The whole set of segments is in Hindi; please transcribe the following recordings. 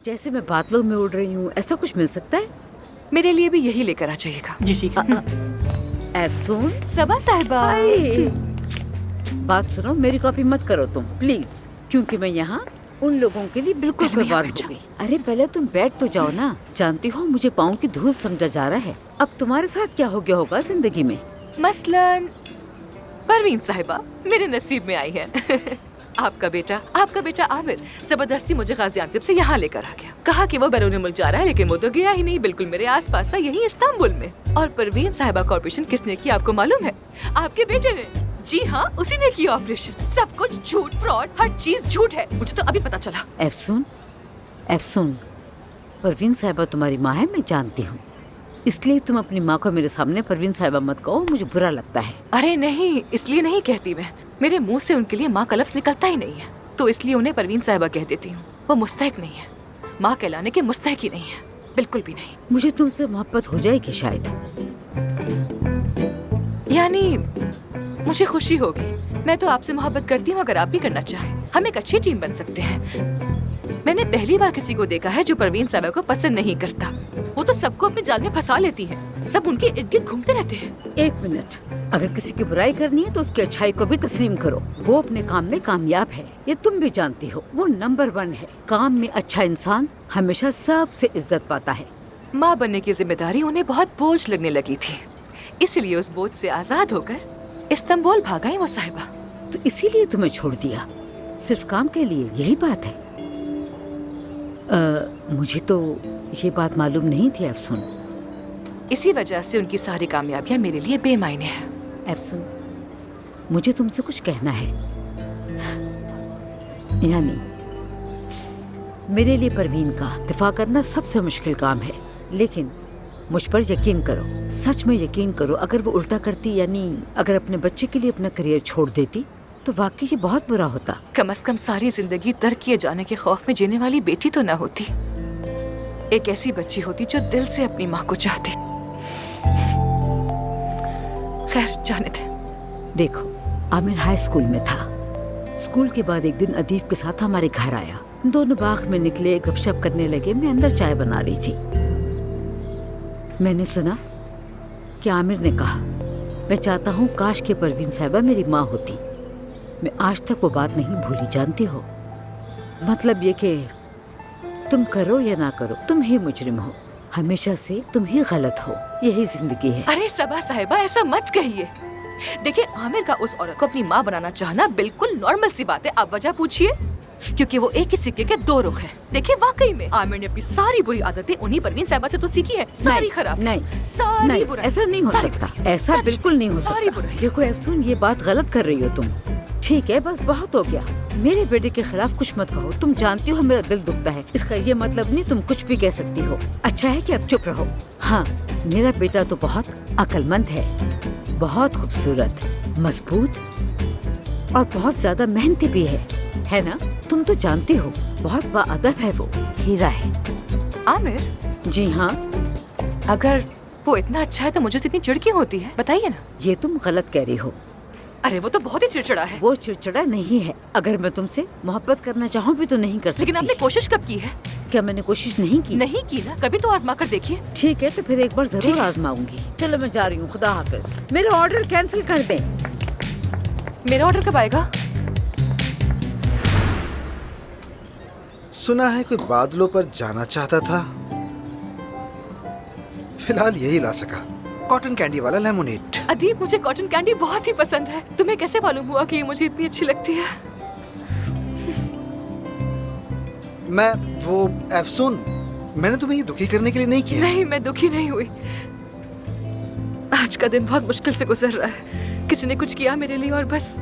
जैसे मैं बादलों में उड़ रही हूँ, ऐसा कुछ मिल सकता है? मेरे लिए भी यही लेकर आ जाइएगा। जी ठीक है। एफसून, सबा साहिबा, बात सुनो, मेरी कॉपी मत करो तुम प्लीज, क्योंकि मैं यहाँ उन लोगों के लिए बिल्कुल पहले बर्बाद बैठ हो गई। अरे पहले तुम बैठ तो जाओ ना। जानती हो मुझे पाँव की धूल समझा जा रहा है। अब तुम्हारे साथ क्या हो गया होगा जिंदगी में? मसलन परवीन साहिबा मेरे नसीब में आई है। आपका बेटा आमिर जबरदस्ती मुझे गाजियांतिब से यहाँ लेकर आ गया। कहा कि वो बैरून मुल्क जा रहा है, लेकिन वो तो गया ही नहीं, बिल्कुल मेरे आसपास था, यही इस्तांबुल में। और परवीन साहिबा का ऑपरेशन किसने किया आपको मालूम है? आपके बेटे ने। जी हाँ, उसी ने किया ऑपरेशन। सब कुछ झूठ, फ्रॉड, हर चीज झूठ है। मुझे तो अभी पता चला। एफसून, परवीन साहिबा तुम्हारी माँ है, मैं जानती हूँ, इसलिए तुम अपनी माँ को मेरे सामने परवीन साहिबा मत कहो, मुझे बुरा लगता है। अरे नहीं, इसलिए नहीं कहती मैं। मेरे मुंह से उनके लिए माँ का लफ्ज निकलता ही नहीं है, तो इसलिए उन्हें परवीन साहिबा कह देती हूँ। वो मुस्तहिक नहीं है, माँ कहलाने के मुस्तहिक ही नहीं है, बिल्कुल भी नहीं। मुझे तुमसे मोहब्बत हो जाएगी शायद, यानी मुझे खुशी होगी। मैं तो आपसे मोहब्बत करती हूँ, अगर आप भी करना चाहें हम एक अच्छी टीम बन सकते हैं। मैंने पहली बार किसी को देखा है जो परवीन साहिबा को पसंद नहीं करता। वो तो सबको अपने जाल में फंसा लेती है, सब उनके इर्द गिर्द घूमते रहते हैं। एक मिनट, अगर किसी की बुराई करनी है तो उसकी अच्छाई को भी तस्लीम करो। वो अपने काम में कामयाब है, ये तुम भी जानती हो। वो नंबर 1 है। काम में अच्छा इंसान हमेशा सबसे इज्जत पाता है। माँ बनने की जिम्मेदारी उन्हें बहुत बोझ लगने लगी थी, इसलिए उस बोझ से आजाद होकर इस्तांबुल भाग आई वो साहिबा। तो इसीलिए तुम्हें छोड़ दिया, सिर्फ काम के लिए, यही बात है? मुझे तो ये बात मालूम नहीं थी एफसून। इसी वजह से उनकी सारी कामयाबियां मेरे लिए बेमायने हैं। एफसून, मुझे तुमसे कुछ कहना है। यानी मेरे लिए परवीन का दिफा करना सबसे मुश्किल काम है, लेकिन मुझ पर यकीन करो, सच में यकीन करो, अगर वो उल्टा करती, यानी अगर अपने बच्चे के लिए अपना करियर छोड़ देती, तो वाकई ये बहुत बुरा होता। कम से कम सारी जिंदगी तर्क किए जाने के खौफ में जीने वाली बेटी तो न होती, एक ऐसी बच्ची होती जो दिल से अपनी माँ को चाहती। खैर जाने दे। देखो, आमिर हाई स्कूल में था। स्कूल के बाद एक दिन अदीब के साथ हमारे घर आया। दोनों बाग में निकले, गपशप करने लगे। मैं अंदर चाय बना रही थी। मैंने सुना कि आमिर ने कहा, मैं चाहता हूँ काश के परवीन साहिबा मेरी माँ होती। मैं आज तक वो बात नहीं भूली, जानती हो। मतलब ये कि तुम करो या ना करो, तुम ही मुजरिम हो, हमेशा से तुम ही गलत हो, यही जिंदगी है। अरे सबा साहिबा ऐसा मत कहिए। देखिए, आमिर का उस औरत को अपनी माँ बनाना चाहना बिल्कुल नॉर्मल सी बात है। आप वजह पूछिए, क्योंकि वो एक ही सिक्के के दो रुख हैं। देखिए, वाकई में आमिर ने अपनी सारी बुरी आदतें उन्हीं परवीन साहिबा से तो सीखी है। सारी खराब, नहीं, सारी बुराई। ऐसा नहीं हो सकता, ऐसा बिल्कुल नहीं हो सकता। देखो एफसून, ये बात गलत कर रही हो तुम। ठीक है, बस बहुत हो गया। मेरे बेटे के खिलाफ कुछ मत कहो। तुम जानती हो मेरा दिल दुखता है। इसका ये मतलब नहीं तुम कुछ भी कह सकती हो। अच्छा है कि अब चुप रहो। हाँ, मेरा बेटा तो बहुत अक्लमंद है, बहुत खूबसूरत, मजबूत और बहुत ज्यादा मेहनती भी है ना? तुम तो जानती हो, बहुत बाअदब है, वो हीरा है। आमिर? जी हाँ। अगर वो इतना अच्छा है तो मुझे इतनी चिढ़ क्यों होती है, बताइए ना। ये तुम गलत कह रही हो। अरे वो तो बहुत ही चिड़चिड़ा है। वो चिड़चिड़ा नहीं है। अगर मैं तुमसे मोहब्बत करना चाहूँ भी तो नहीं कर सकती। लेकिन आपने कोशिश कब की है? क्या मैंने कोशिश नहीं की? नहीं की ना, कभी तो आजमा कर देखिए। ठीक है, तो फिर एक बार जरूर आजमाऊंगी। चलो मैं जा रही हूँ, खुदा हाफिज। मेरा ऑर्डर कैंसिल कर दें। मेरा ऑर्डर कब आएगा? सुना है कोई बादलों पर जाना चाहता था, फिलहाल यही ला सका, कॉटन कैंडी वाला लेमोनेड। अदीब, मुझे कॉटन कैंडी बहुत ही पसंद है। तुम्हें कैसे मालूम हुआ कि ये मुझे इतनी अच्छी लगती है? मैं वो एफसून, मैंने तुम्हें ये दुखी करने के लिए नहीं किया। नहीं, मैं दुखी नहीं हुई। आज का दिन बहुत मुश्किल से गुजर रहा है। किसी ने कुछ किया मेरे लिए और बस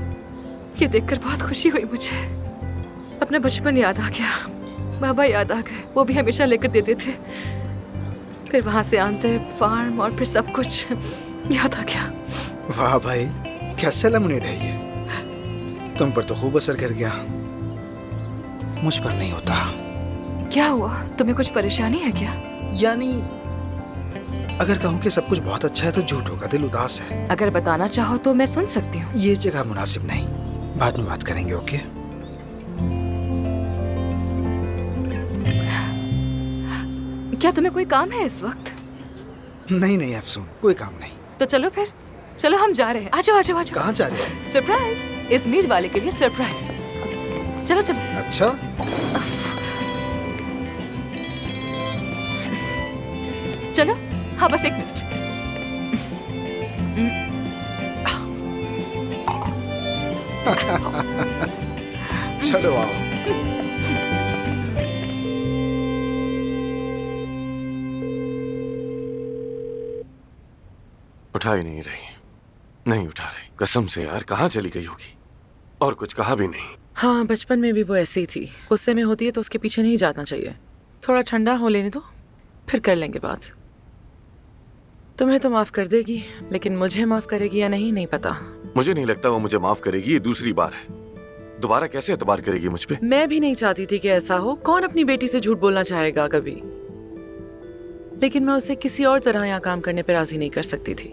ये देखकर बहुत खुशी हुई मुझे। अपना बचपन याद आ गया, बाबा याद आ गए, वो भी हमेशा लेकर देते थे। फिर वहां से आते फार्म और फिर सब कुछ याद आ गया। वाह भाई, कैसा लेमोनेड है ये। तुम पर तो खूब असर कर गया, मुझ पर नहीं होता। क्या हुआ? तुम्हें कुछ परेशानी है क्या? यानी अगर कहूँ कि सब कुछ बहुत अच्छा है तो झूठ होगा, दिल उदास है। अगर बताना चाहो तो मैं सुन सकती हूँ। ये जगह मुनासिब नहीं, बाद में बात करेंगे, ओके? क्या तुम्हें कोई काम है इस वक्त? नहीं नहीं अफसून, कोई काम नहीं। तो चलो फिर, चलो हम जा रहे हैं। आ जाओ आ जाओ आ जाओ। कहाँ जा रहे हो? सरप्राइज, इजमीर वाले के लिए सरप्राइज। चलो चलो। अच्छा, चलो। हाँ बस 1 मिनट। चलो आओ। उठा ही नहीं रही, नहीं उठा रही। कसम से यार, कहाँ चली गई होगी? और कुछ कहा भी नहीं। हाँ, बचपन में भी वो ऐसी ही थी। गुस्से में होती है तो उसके पीछे नहीं जाना चाहिए। थोड़ा ठंडा हो लेने दो, फिर कर लेंगे बात। तुम्हें तो माफ कर देगी, लेकिन मुझे माफ करेगी या नहीं, नहीं पता। मुझे नहीं लगता वो मुझे माफ करेगी। ये दूसरी बार है, दोबारा कैसे एतबार करेगी मुझ पे? मैं भी नहीं चाहती थी कि ऐसा हो। कौन अपनी बेटी से झूठ बोलना चाहेगा कभी? लेकिन मैं उसे किसी और तरह यहाँ काम करने पर राजी नहीं कर सकती थी।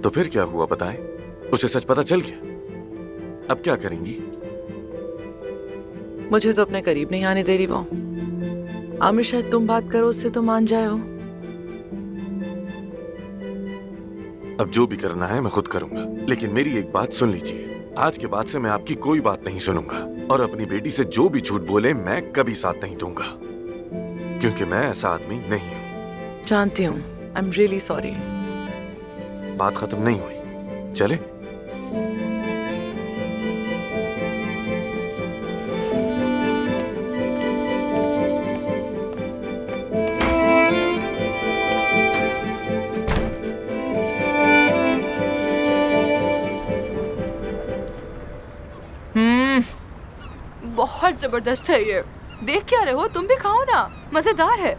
तो फिर क्या हुआ बताएं? उसे सच पता चल गया, अब क्या करेंगी? मुझे तो अपने करीब नहीं आने दे रही वो। आमिर, शायद तुम बात करो उससे तो मान जाए हो। अब जो भी करना है मैं खुद करूंगा, लेकिन मेरी एक बात सुन लीजिए। आज के बाद से मैं आपकी कोई बात नहीं सुनूंगा, और अपनी बेटी से जो भी झूठ बोले मैं कभी साथ नहीं दूंगा, क्योंकि मैं ऐसा आदमी नहीं हूँ। जानती हूँ, आई एम रियली सॉरी। बात खत्म नहीं हुई, चले? बहुत जबरदस्त है ये। देख क्या रहे हो? तुम भी खाओ ना, मजेदार है।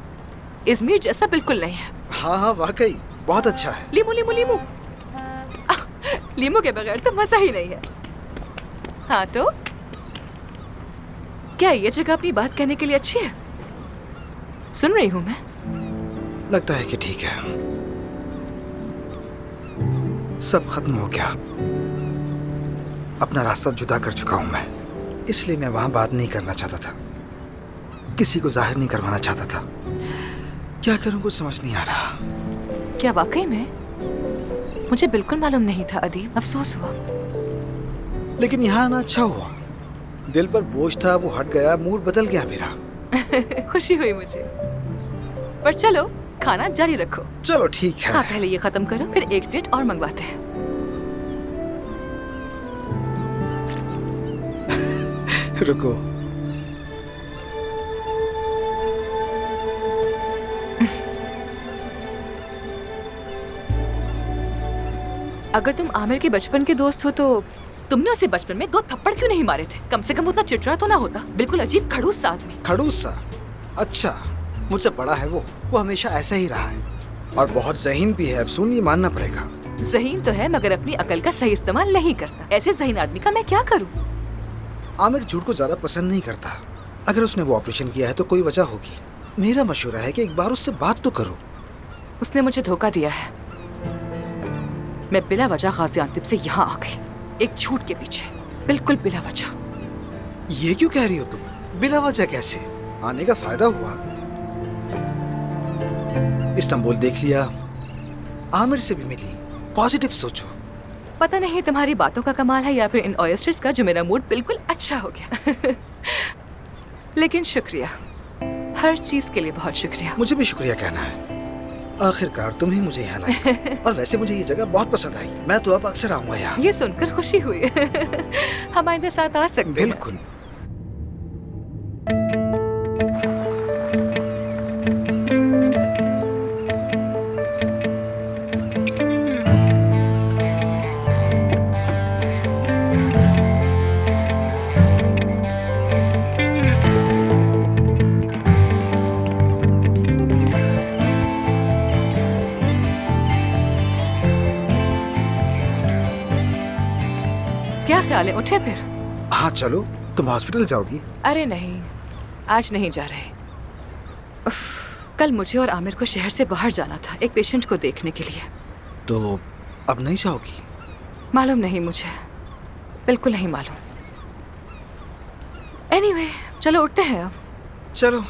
इजमीर जैसा बिल्कुल नहीं है। हाँ हाँ वाकई बहुत अच्छा है। लीमू लीमू लीमू। लीमू के बगैर तो मजा ही नहीं है। हाँ तो क्या ये जगह अपनी बात कहने के लिए अच्छी है? सुन रही हूँ मैं। लगता है कि ठीक है, सब खत्म हो गया। अपना रास्ता जुदा कर चुका हूं मैं, इसलिए मैं वहां बात नहीं करना चाहता था, किसी को जाहिर नहीं करवाना चाहता था। क्या करूं कुछ समझ नहीं आ रहा। क्या वाकई में? मुझे बिल्कुल मालूम नहीं था अदीम, अफसोस हुआ। लेकिन यहाँ आना अच्छा हुआ। दिल पर बोझ था वो हट गया, मूड बदल गया मेरा। खुशी हुई मुझे। पर चलो खाना जारी रखो। चलो ठीक है। हाँ, पहले ये खत्म करो, फिर 1 प्लेट और मंगवाते हैं। रुको, अगर तुम आमिर के बचपन के दोस्त हो तो तुमने उसे बचपन में 2 थप्पड़ क्यों नहीं मारे थे? कम से कम उतना चिड़चिड़ा तो ना होता। बिल्कुल अजीब खड़ूस सा आदमी। खड़ूस सा? अच्छा, मुझसे बड़ा है वो हमेशा ऐसा ही रहा है, और बहुत ज़हीन भी है अफसून, ये मानना पड़ेगा। ज़हीन तो है, मगर अपनी अकल का सही इस्तेमाल नहीं करता। ऐसे ज़हीन आदमी का मैं क्या करूं? आमिर झूठ को ज्यादा पसंद नहीं करता। अगर उसने वो ऑपरेशन किया है तो कोई वजह होगी। मेरा मशवरा है कि एक बार उससे बात तो करो। उसने मुझे धोखा दिया है। मैं बिला वजह गाजियांतिब से यहाँ आ गई, एक झूठ के पीछे, बिल्कुल बिला वजह। ये क्यों कह रही हो तुम? बिला वजह कैसे? आने का फायदा हुआ, इस्तांबुल देख लिया, आमिर से भी मिली। पॉजिटिव सोचो। पता नहीं तुम्हारी बातों का कमाल है या फिर इन ऑयस्टर्स का, जो मेरा मूड बिल्कुल अच्छा हो गया। लेकिन शुक्रिया, हर चीज के लिए बहुत शुक्रिया। मुझे भी शुक्रिया कहना है, आखिरकार तुम ही मुझे यहाँ लाई। और वैसे मुझे ये जगह बहुत पसंद आई, मैं तो अब अक्सर आऊंगा यहाँ। ये सुनकर खुशी हुई। हम आइंदा साथ आ सकते हैं। बिल्कुल। क्या ख्याल है, उठे फिर? हाँ चलो, तुम हॉस्पिटल जाओगी? अरे नहीं, आज नहीं जा रहे। उफ, कल मुझे और आमिर को शहर से बाहर जाना था, एक पेशेंट को देखने के लिए। तो अब नहीं जाओगी? मालूम नहीं मुझे, बिल्कुल नहीं मालूम। एनीवे, चलो उठते हैं अब। चलो।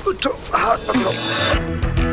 उठो, हाथ पकड़ो।